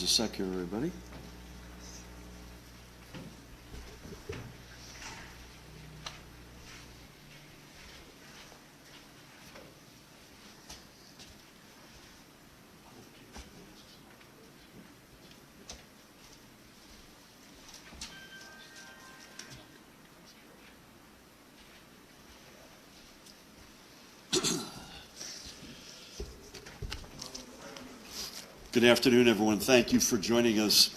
Just a sec here, everybody. Good afternoon, everyone. Thank you for joining us,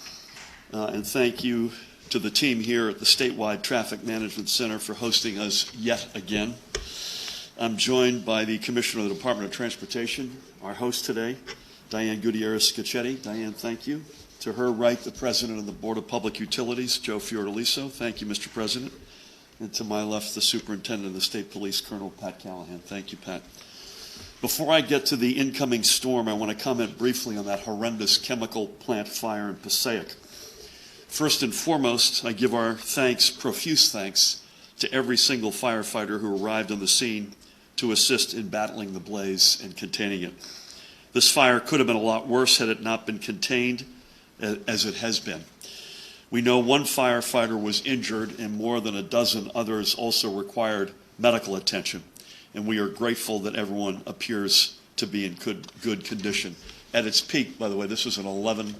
and thank you to the team here at the Statewide Traffic Management Center for hosting us yet again. I'm joined by the Commissioner of the Department of Transportation, our host today, Diane Gutierrez-Scacchetti. Diane, thank you. To her right, the President of the Board of Public Utilities, Joe Fiordaliso. Thank you, Mr. President. And to my left, the Superintendent of the State Police, Colonel Pat Callahan. Thank you, Pat. Before I get to the incoming storm, I want to comment briefly on that horrendous chemical plant fire in Passaic. First and foremost, I give our thanks, profuse thanks, to every single firefighter who arrived on the scene to assist in battling the blaze and containing it. This fire could have been a lot worse had it not been contained as it has been. We know one firefighter was injured and more than a dozen others also required medical attention. And we are grateful that everyone appears to be in good condition. At its peak, by the way, this was an 11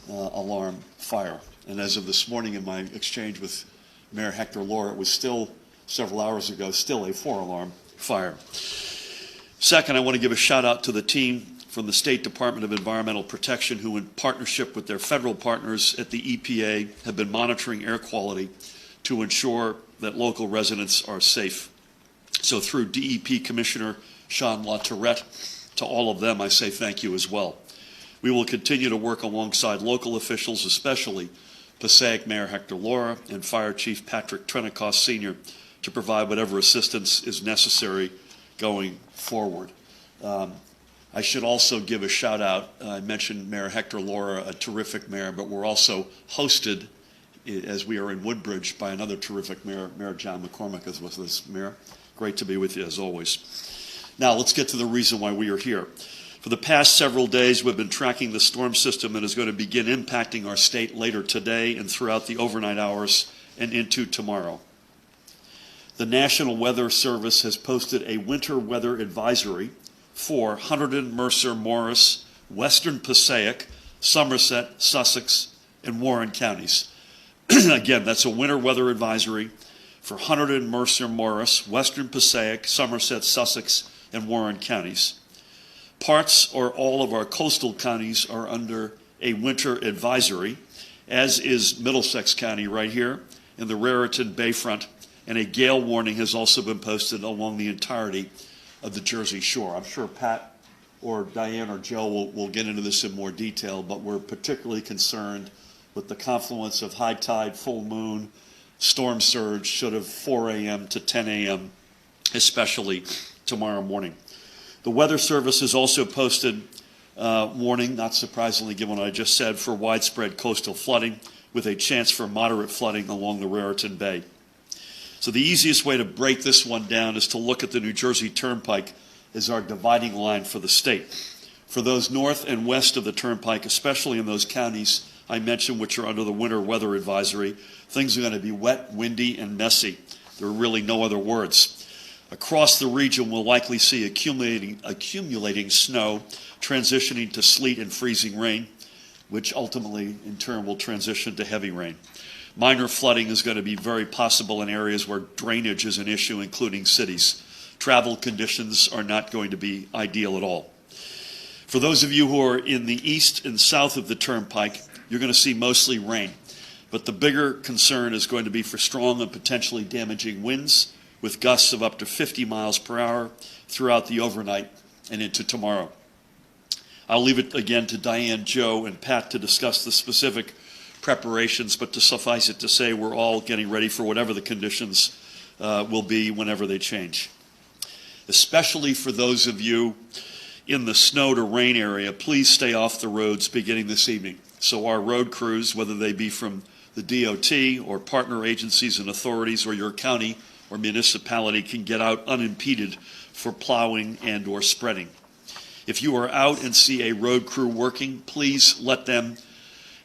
alarm fire. And as of this morning in my exchange with Mayor Hector Lora, it was still, several hours ago, still a 4-alarm fire. Second, I want to give a shout out to the team from the State Department of Environmental Protection who, in partnership with their federal partners at the EPA, have been monitoring air quality to ensure that local residents are safe. So through DEP Commissioner Sean LaTourette, to all of them, I say thank you as well. We will continue to work alongside local officials, especially Passaic Mayor Hector Lora and Fire Chief Patrick Trenacost Sr., to provide whatever assistance is necessary going forward. I should also give a shout out. I mentioned Mayor Hector Lora, a terrific mayor, but we're also hosted, as we are in Woodbridge, by another terrific mayor, Mayor John McCormick, as was this mayor. Great to be with you, as always. Now, let's get to the reason why we are here. For the past several days, we've been tracking the storm system that is going to begin impacting our state later today and throughout the overnight hours and into tomorrow. The National Weather Service has posted a winter weather advisory for Hunterdon, Mercer, Morris, Western Passaic, Somerset, Sussex, and Warren counties. Again, that's a winter weather advisory for Hunterdon, Mercer, Morris, Western Passaic, Somerset, Sussex, and Warren counties. Parts or all of our coastal counties are under a winter advisory, as is Middlesex County right here in the Raritan Bayfront, and a gale warning has also been posted along the entirety of the Jersey Shore. I'm sure Pat or Diane or Joe will get into this in more detail, but we're particularly concerned with the confluence of high tide, full moon, storm surge should have 4 a.m. to 10 a.m., especially tomorrow morning. The Weather Service has also posted warning, not surprisingly given what I just said, for widespread coastal flooding with a chance for moderate flooding along the Raritan Bay. So the easiest way to break this one down is to look at the New Jersey Turnpike as our dividing line for the state. For those north and west of the Turnpike, especially in those counties I mentioned which are under the winter weather advisory, things are going to be wet, windy, and messy. There are really no other words. Across the region, we'll likely see accumulating snow transitioning to sleet and freezing rain, which ultimately, in turn, will transition to heavy rain. Minor flooding is going to be very possible in areas where drainage is an issue, including cities. Travel conditions are not going to be ideal at all. For those of you who are in the east and south of the Turnpike, you're going to see mostly rain. But the bigger concern is going to be for strong and potentially damaging winds with gusts of up to 50 miles per hour throughout the overnight and into tomorrow. I'll leave it again to Diane, Joe, and Pat to discuss the specific preparations, but to suffice it to say we're all getting ready for whatever the conditions will be whenever they change. Especially for those of you in the snow to rain area, please stay off the roads beginning this evening. So our road crews, whether they be from the DOT or partner agencies and authorities or your county or municipality, can get out unimpeded for plowing and or spreading. If you are out and see a road crew working, please let them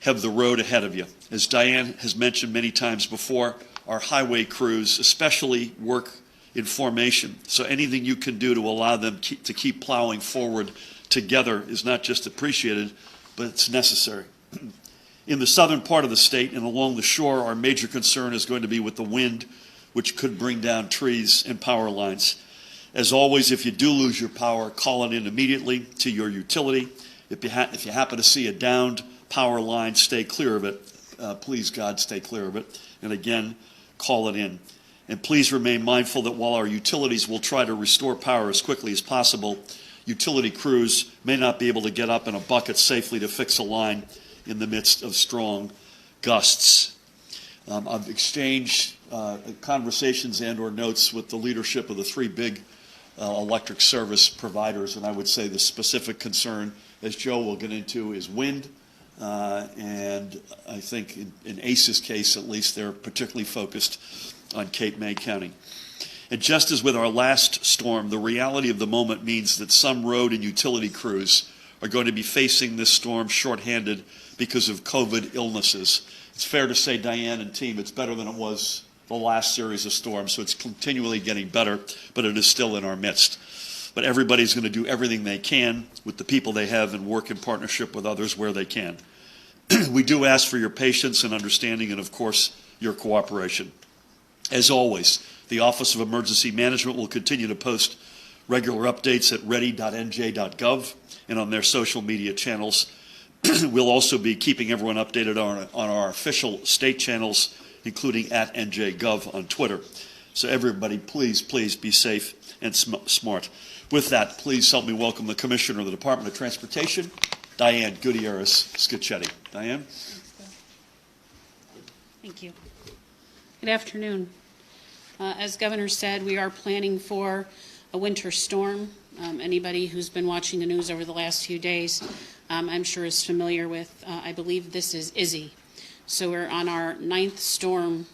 have the road ahead of you. As Diane has mentioned many times before, our highway crews especially work in formation. So anything you can do to allow them to keep plowing forward together is not just appreciated, but it's necessary. In the southern part of the state and along the shore, our major concern is going to be with the wind, which could bring down trees and power lines. As always, if you do lose your power, call it in immediately to your utility. If you happen to see a downed power line, stay clear of it. Please, God, stay clear of it. And again, call it in. And please remain mindful that while our utilities will try to restore power as quickly as possible, utility crews may not be able to get up in a bucket safely to fix a line in the midst of strong gusts. I've exchanged conversations and or notes with the leadership of the three big electric service providers, and I would say the specific concern, as Joe will get into, is wind. And I think in ACE's case, at least, they're particularly focused on Cape May County. And just as with our last storm, the reality of the moment means that some road and utility crews are going to be facing this storm shorthanded because of COVID illnesses. It's fair to say, Diane and team, it's better than it was the last series of storms, so it's continually getting better, but it is still in our midst. But everybody's going to do everything they can with the people they have and work in partnership with others where they can. We do ask for your patience and understanding and, of course, your cooperation. As always, the Office of Emergency Management will continue to post regular updates at ready.nj.gov and on their social media channels. We'll also be keeping everyone updated on our official state channels, including at NJGov on Twitter. So everybody, please be safe and smart. With that, please help me welcome the Commissioner of the Department of Transportation, Diane Gutierrez-Scicchetti. Diane? Thank you. Good afternoon. As Governor said, we are planning for a winter storm. Anybody who's been watching the news over the last few days, I'm sure is familiar with, I believe this is Izzy. So we're on our 9th storm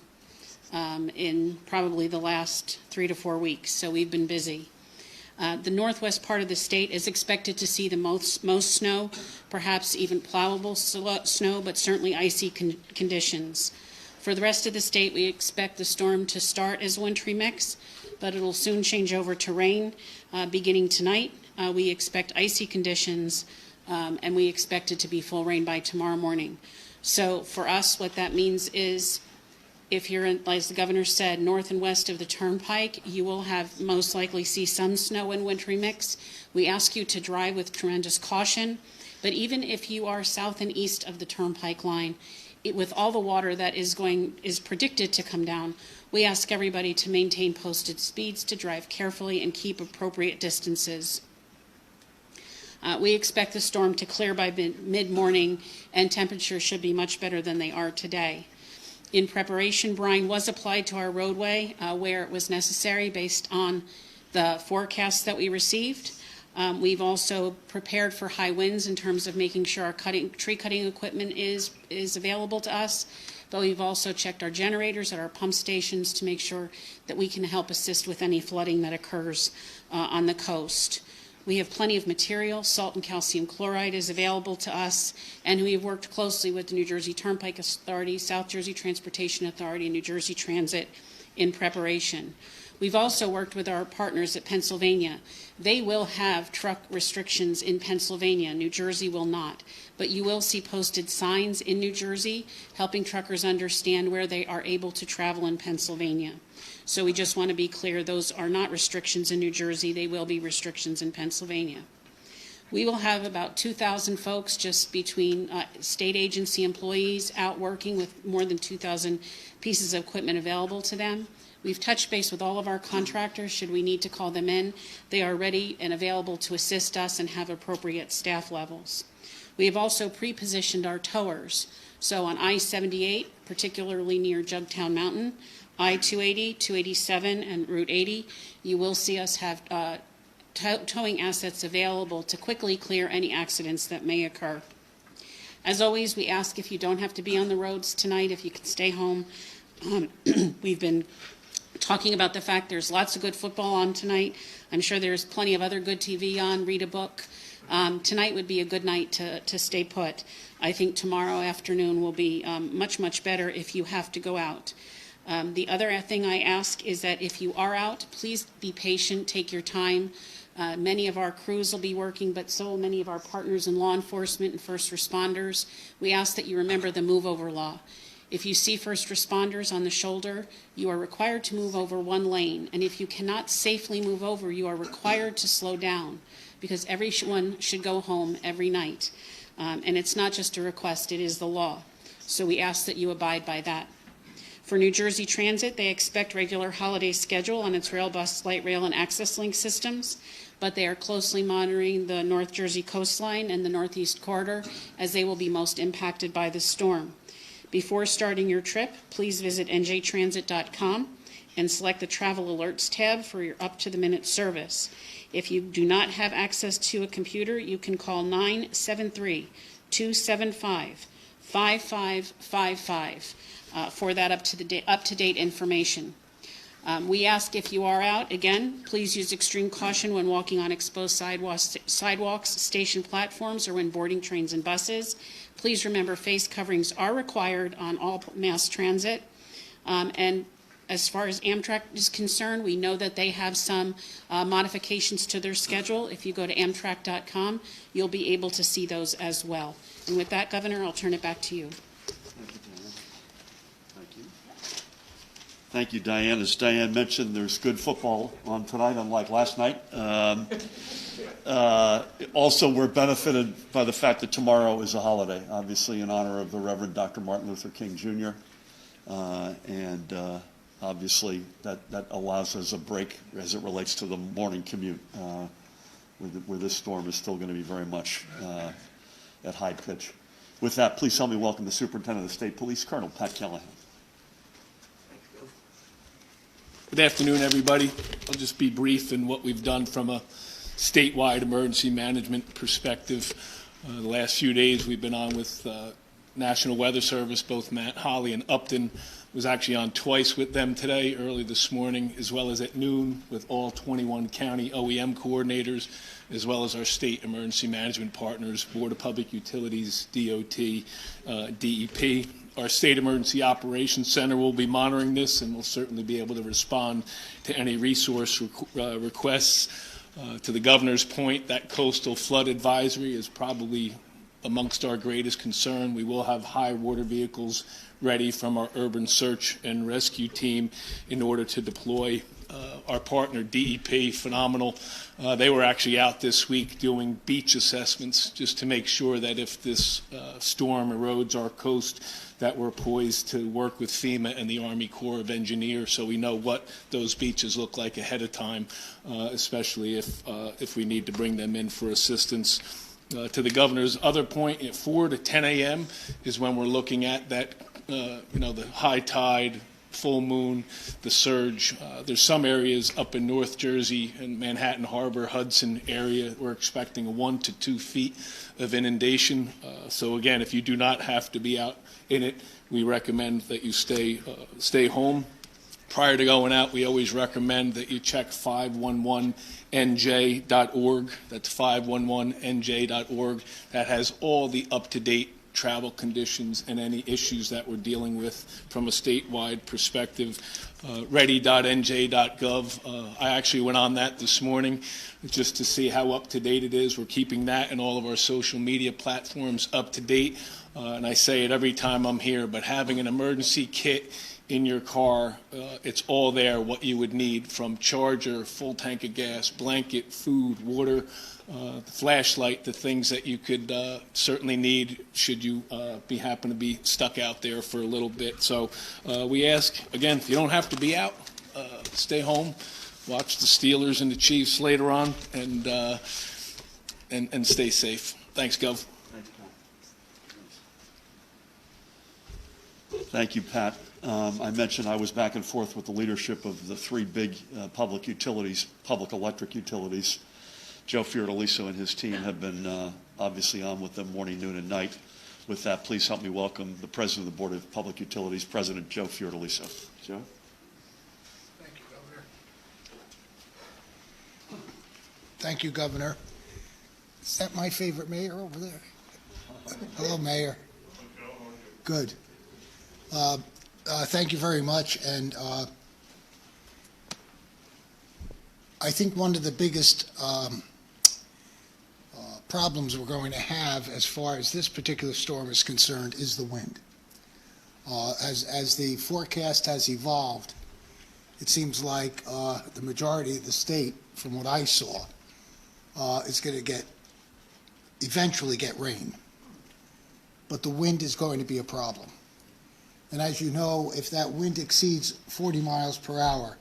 in probably the last 3 to 4 weeks, so we've been busy. The northwest part of the state is expected to see the most snow, perhaps even plowable snow, but certainly icy conditions. For the rest of the state, we expect the storm to start as a wintry mix, but it'll soon change over to rain beginning tonight. We expect icy conditions, and we expect it to be full rain by tomorrow morning. So for us, what that means is if you're, as the governor said, north and west of the Turnpike, you will have most likely see some snow and wintry mix. We ask you to drive with tremendous caution, but even if you are south and east of the Turnpike line, with all the water that is predicted to come down, we ask everybody to maintain posted speeds, to drive carefully, and keep appropriate distances. We expect the storm to clear by mid-morning, and temperatures should be much better than they are today. In preparation, brine was applied to our roadway where it was necessary based on the forecast that we received. We've also prepared for high winds in terms of making sure our tree cutting equipment is available to us, but we've also checked our generators at our pump stations to make sure that we can help assist with any flooding that occurs on the coast. We have plenty of material. Salt and calcium chloride is available to us, and we have worked closely with the New Jersey Turnpike Authority, South Jersey Transportation Authority, and New Jersey Transit in preparation. We've also worked with our partners at Pennsylvania. They will have truck restrictions in Pennsylvania. New Jersey will not. But you will see posted signs in New Jersey helping truckers understand where they are able to travel in Pennsylvania. So we just want to be clear, those are not restrictions in New Jersey. They will be restrictions in Pennsylvania. We will have about 2,000 folks just between state agency employees out working with more than 2,000 pieces of equipment available to them. We've touched base with all of our contractors should we need to call them in. They are ready and available to assist us and have appropriate staff levels. We have also pre-positioned our towers. So on I-78, particularly near Jugtown Mountain, I-280, 287, and Route 80, you will see us have towing assets available to quickly clear any accidents that may occur. As always, we ask if you don't have to be on the roads tonight, if you can stay home. We've been talking about the fact there's lots of good football on tonight. I'm sure there's plenty of other good TV on. Read a book. tonight would be a good night to stay put. I think tomorrow afternoon will be much, much better if you have to go out. The other thing I ask is that if you are out, please be patient, take your time. Many of our crews will be working, but so will many of our partners in law enforcement and first responders. We ask that you remember the move over law. If you see first responders on the shoulder, you are required to move over one lane. And if you cannot safely move over, you are required to slow down, because everyone should go home every night. And it's not just a request, it is the law. So we ask that you abide by that. For New Jersey Transit, they expect regular holiday schedule on its rail, bus, light rail, and access link systems, but they are closely monitoring the North Jersey coastline and the Northeast Corridor, as they will be most impacted by the storm. Before starting your trip, please visit njtransit.com and select the Travel Alerts tab for your up-to-the-minute service. If you do not have access to a computer, you can call 973-275-5555 for that up-to-date information. We ask, if you are out, again, please use extreme caution when walking on exposed sidewalks, station platforms, or when boarding trains and buses. Please remember, face coverings are required on all mass transit. And as far as Amtrak is concerned, we know that they have some modifications to their schedule. If you go to amtrak.com, you'll be able to see those as well. And with that, Governor, I'll turn it back to you. Thank you, Diane. As Diane mentioned, there's good football on tonight, unlike last night. Also, we're benefited by the fact that tomorrow is a holiday, obviously in honor of the Reverend Dr. Martin Luther King, Jr. Obviously that allows us a break as it relates to the morning commute, where this storm is still going to be very much at high pitch. With that, please help me welcome the Superintendent of the State Police, Colonel Pat Callahan. Good afternoon, everybody. I'll just be brief in what we've done from a statewide emergency management perspective. The last few days we've been on with National Weather Service, both Mount Holly and Upton. Was actually on twice with them today, early this morning, as well as at noon with all 21 county OEM coordinators, as well as our state emergency management partners, Board of Public Utilities, DOT, DEP. Our State Emergency Operations Center will be monitoring this and will certainly be able to respond to any resource requests. To the governor's point, that coastal flood advisory is probably amongst our greatest concern. We will have high water vehicles ready from our urban search and rescue team in order to deploy. Our partner, DEP, phenomenal. They were actually out this week doing beach assessments just to make sure that if this storm erodes our coast, that we're poised to work with FEMA and the Army Corps of Engineers so we know what those beaches look like ahead of time, especially if we need to bring them in for assistance. To the governor's other point, at 4 to 10 a.m. is when we're looking at that, the high tide, full moon, the surge. There's some areas up in North Jersey and Manhattan Harbor, Hudson area, we're expecting 1 to 2 feet of inundation. So again, if you do not have to be out in it, we recommend that you stay home. Prior to going out, we always recommend that you check 511nj.org. That's 511nj.org. That has all the up-to-date travel conditions and any issues that we're dealing with from a statewide perspective. Ready.nj.gov. I actually went on that this morning just to see how up-to-date it is. We're keeping that and all of our social media platforms up-to-date. And I say it every time I'm here, but having an emergency kit in your car, it's all there, what you would need, from charger, full tank of gas, blanket, food, water, the flashlight, the things that you could certainly need should you happen to be stuck out there for a little bit. So we ask, again, if you don't have to be out, stay home, watch the Steelers and the Chiefs later on, and stay safe. Thanks, Gov. Thank you, Pat. I mentioned I was back and forth with the leadership of the three big public electric utilities. Joe Fiordaliso and his team have been obviously on with them morning, noon, and night. With that, please help me welcome the President of the Board of Public Utilities, President Joe Fiordaliso. Joe? Thank you, Governor. Thank you, Governor. Is that my favorite mayor over there? Hello, Mayor. Good. Thank you very much, and I think one of the biggest problems we're going to have as far as this particular storm is concerned is the wind. As the forecast has evolved, it seems like the majority of the state, from what I saw, is going to eventually get rain. But the wind is going to be a problem. And as you know, if that wind exceeds 40 miles per hour,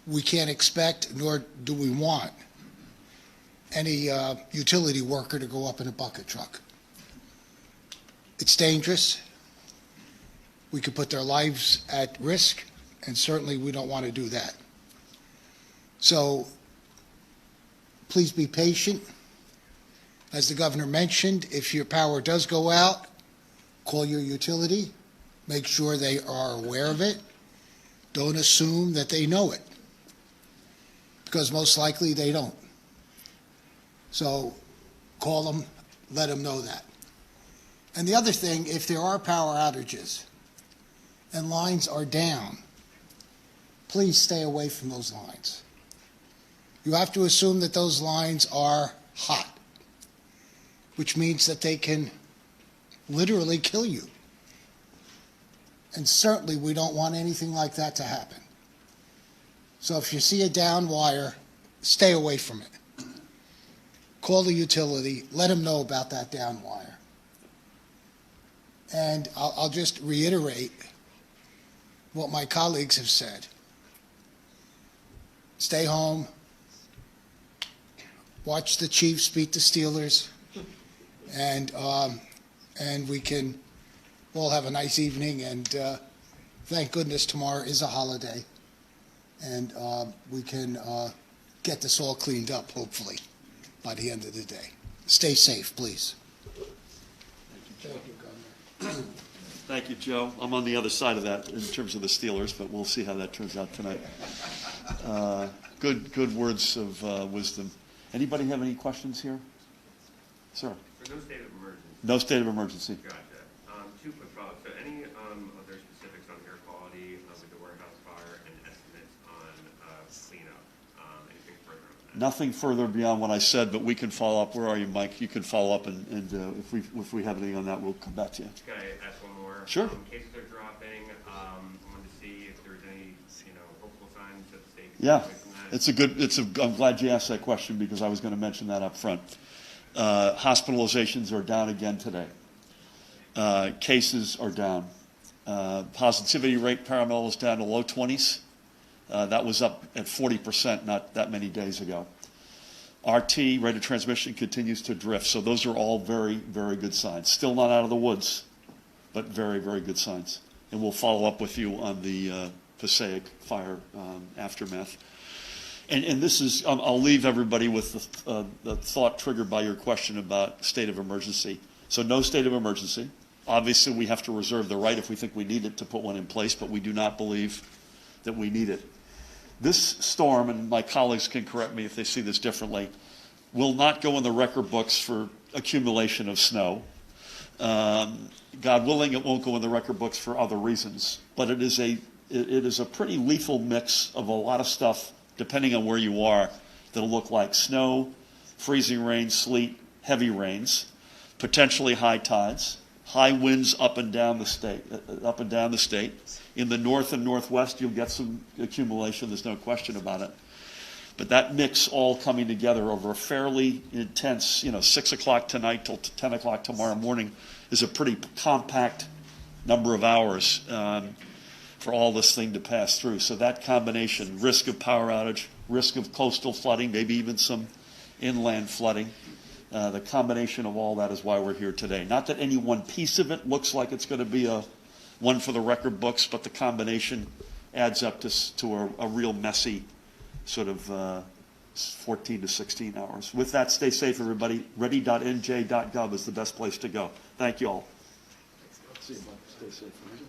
we can't expect, nor do we want, any utility worker to go up in a bucket truck. It's dangerous. We could put their lives at risk, and certainly we don't want to do that. So please be patient. As the governor mentioned, if your power does go out, call your utility. Make sure they are aware of it. Don't assume that they know it, because most likely they don't. So call them, let them know that. And the other thing, if there are power outages and lines are down, please stay away from those lines. You have to assume that those lines are hot, which means that they can literally kill you. And certainly we don't want anything like that to happen. So if you see a down wire, stay away from it. Call the utility, let them know about that down wire. And I'll just reiterate what my colleagues have said. Stay home, watch the Chiefs beat the Steelers, and we can all have a nice evening, and thank goodness tomorrow is a holiday, and we can get this all cleaned up, hopefully, by the end of the day. Stay safe, please. Thank you, Governor. Thank you, Joe. I'm on the other side of that in terms of the Steelers, but we'll see how that turns out tonight. Good words of wisdom. Anybody have any questions here? Sir? For no state of emergency. No state of emergency. Gotcha. Two quick follow-ups. So any other specifics on air quality with the warehouse fire and estimates on cleanup? Anything further on that? Nothing further beyond what I said, but we can follow up. Where are you, Mike? You can follow up, and if we have anything on that, we'll come back to you. Can I ask one more? Sure. Cases are dropping. I wanted to see if there was any, hopeful signs that the state. Yeah, I'm glad you asked that question, because I was going to mention that up front. Hospitalizations are down again today. Cases are down. Positivity rate, Paramount, is down to low 20s. That was up at 40% not that many days ago. RT, rate of transmission, continues to drift. So those are all very, very good signs. Still not out of the woods, but very, very good signs. And we'll follow up with you on the Passaic fire aftermath. And this is, I'll leave everybody with the thought triggered by your question about state of emergency. So no state of emergency. Obviously, we have to reserve the right, if we think we need it, to put one in place, but we do not believe that we need it. This storm, and my colleagues can correct me if they see this differently, will not go in the record books for accumulation of snow. God willing, it won't go in the record books for other reasons. But it is a pretty lethal mix of a lot of stuff, depending on where you are, that'll look like snow, freezing rain, sleet, heavy rains, potentially high tides, high winds up and down the state. In the north and northwest, you'll get some accumulation. There's no question about it. But that mix all coming together over a fairly intense, 6 o'clock tonight till 10 o'clock tomorrow morning is a pretty compact number of hours for all this thing to pass through. So that combination, risk of power outage, risk of coastal flooding, maybe even some inland flooding, the combination of all that is why we're here today. Not that any one piece of it looks like it's going to be one for the record books, but the combination adds up to a real messy sort of 14 to 16 hours. With that, stay safe, everybody. Ready.nj.gov is the best place to go. Thank you all. See you, Mike. Stay safe.